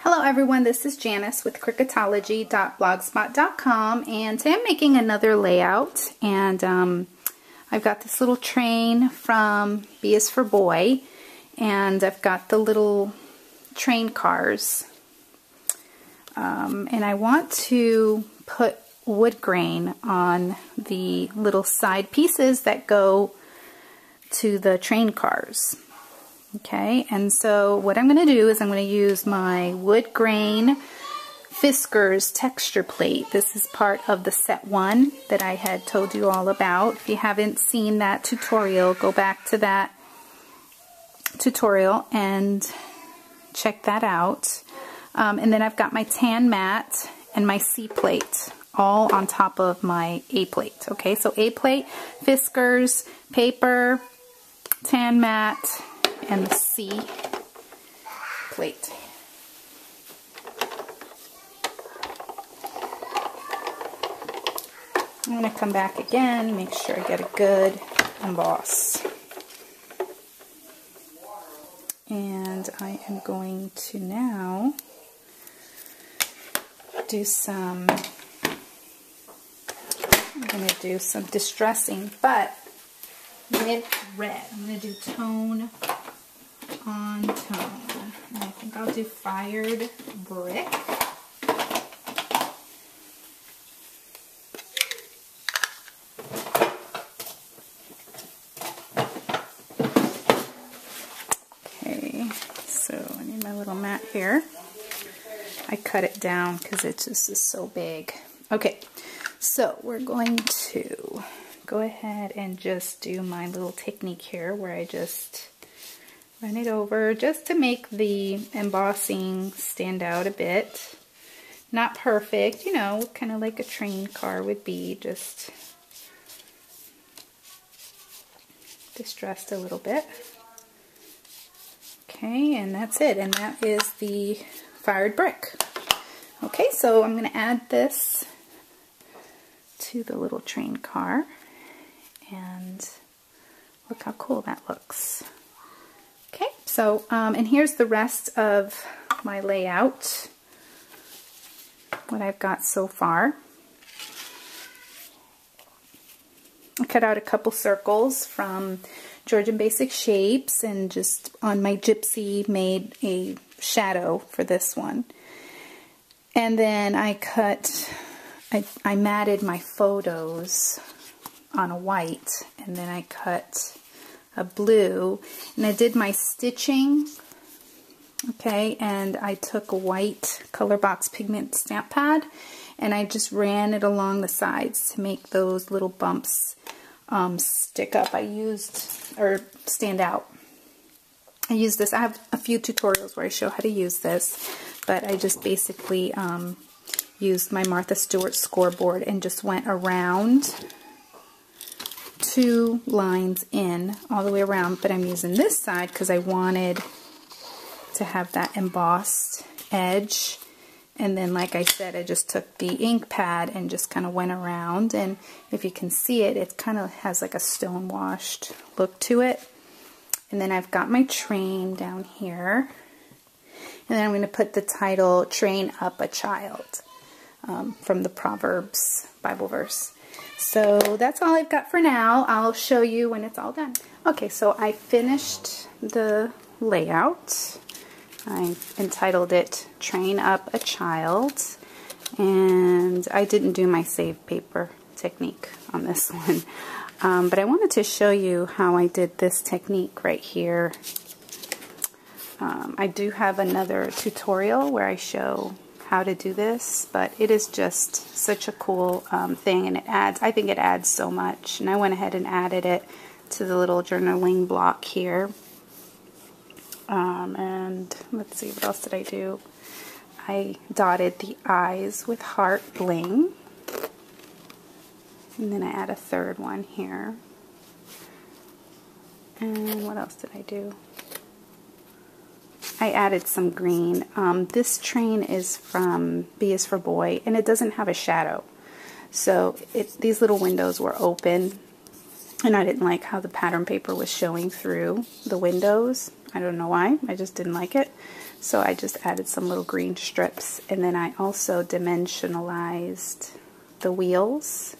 Hello everyone, this is Janice with cricketology.blogspot.com, and today I'm making another layout, and I've got this little train from B is for Boy, and I've got the little train cars, and I want to put wood grain on the little side pieces that go to the train cars. Okay, and so what I'm going to do is I'm going to use my wood grain Fiskars texture plate. This is part of the set 1 that I had told you all about. If you haven't seen that tutorial, go back to that tutorial and check that out. And then I've got my tan mat and my C plate all on top of my A plate. Okay, so A plate, Fiskars, paper, tan mat, and the C plate. I'm going to come back again, make sure I get a good emboss. And I am going to now do some, distressing, but with red. I'm going to do tone on tone. And I think I'll do fired brick. Okay, so I need my little mat here. I cut it down because it just is so big. Okay, so we're going to go ahead and just do my little technique here where I just run it over just to make the embossing stand out a bit. Not perfect, you know, kind of like a train car would be, just distressed a little bit. Okay, and that's it, and that is the fired brick. Okay, so I'm going to add this to the little train car, and look how cool that looks. Okay, so, and here's the rest of my layout, what I've got so far. I cut out a couple circles from Georgian Basic Shapes, and just on my gypsy made a shadow for this one. And then I matted my photos on a white, and then I cut a blue, and I did my stitching, okay, and I took a white color box pigment stamp pad and I just ran it along the sides to make those little bumps stick up. Or stand out. I use this, I have a few tutorials where I show how to use this, but I just basically used my Martha Stewart scoreboard and just went around 2 lines in all the way around, but I'm using this side because I wanted to have that embossed edge. And then, like I said, I just took the ink pad and just kind of went around, and if you can see it, it kind of has like a stone washed look to it. And then I've got my train down here, and then I'm going to put the title, Train Up a Child, from the Proverbs Bible verse. So that's all I've got for now. I'll show you when it's all done. Okay, so I finished the layout. I entitled it Train Up a Child, and I didn't do my save paper technique on this one, but I wanted to show you how I did this technique right here. I do have another tutorial where I show how to do this, but it is just such a cool thing, and I think it adds so much, and I went ahead and added it to the little journaling block here. And let's see, what else did I do? I dotted the eyes with heart bling, and then I add a third one here. And what else did I do? I added some green. This train is from B is for Boy, and it doesn't have a shadow. So these little windows were open, and I didn't like how the pattern paper was showing through the windows. I don't know why, I just didn't like it. So I just added some little green strips, and then I also dimensionalized the wheels,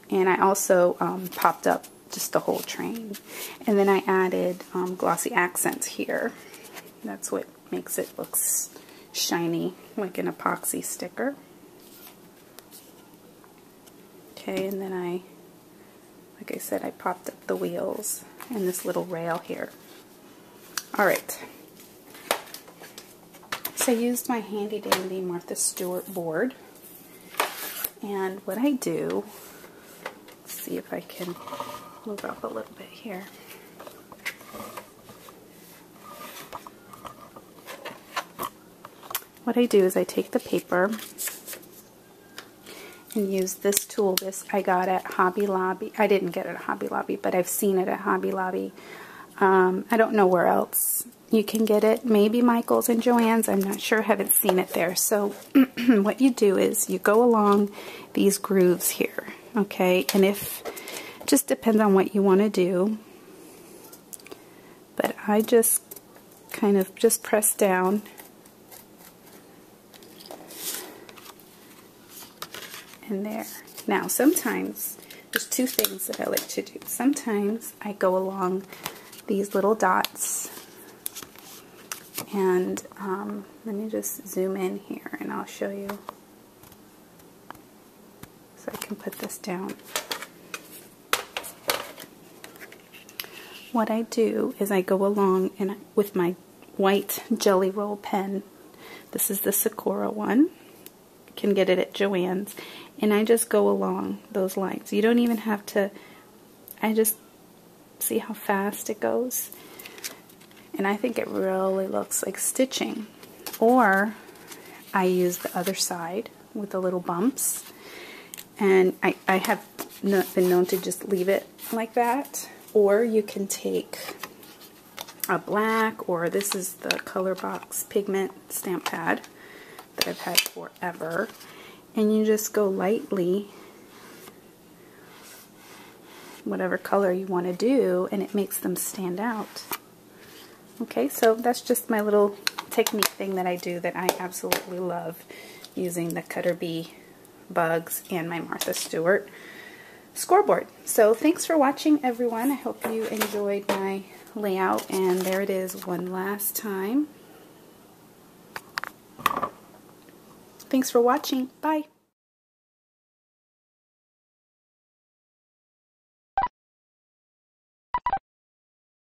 and I also popped up just the whole train. And then I added glossy accents here. That's what makes it look shiny, like an epoxy sticker. Okay, and then like I said, I popped up the wheels and this little rail here. Alright. So I used my handy dandy Martha Stewart board. And what I do, let's see if I can move up a little bit here. What I do is I take the paper and use this tool. This I got at Hobby Lobby. I didn't get it at Hobby Lobby, but I've seen it at Hobby Lobby. I don't know where else you can get it. Maybe Michael's and Joann's. I'm not sure. Haven't seen it there. So what you do is you go along these grooves here, okay? And it just depends on what you want to do. But I just kind of just press down. And there. Now sometimes there's two things that I like to do. Sometimes I go along these little dots, and let me just zoom in here and I'll show you. So I can put this down. What I do is I go along and with my white Jelly Roll pen. This is the Sakura one. You can get it at Joann's. And I just go along those lines. You don't even have to, I just see how fast it goes. And I think it really looks like stitching. Or I use the other side with the little bumps. And I have been known to just leave it like that. Or you can take a black, or this is the Color Box pigment stamp pad that I've had forever. And you just go lightly, whatever color you want to do, and it makes them stand out. Okay, so that's just my little technique thing that I do that I absolutely love, using the Cutter Bee bugs and my Martha Stewart scoreboard. So thanks for watching, everyone. I hope you enjoyed my layout, and there it is one last time. Thanks for watching. Bye.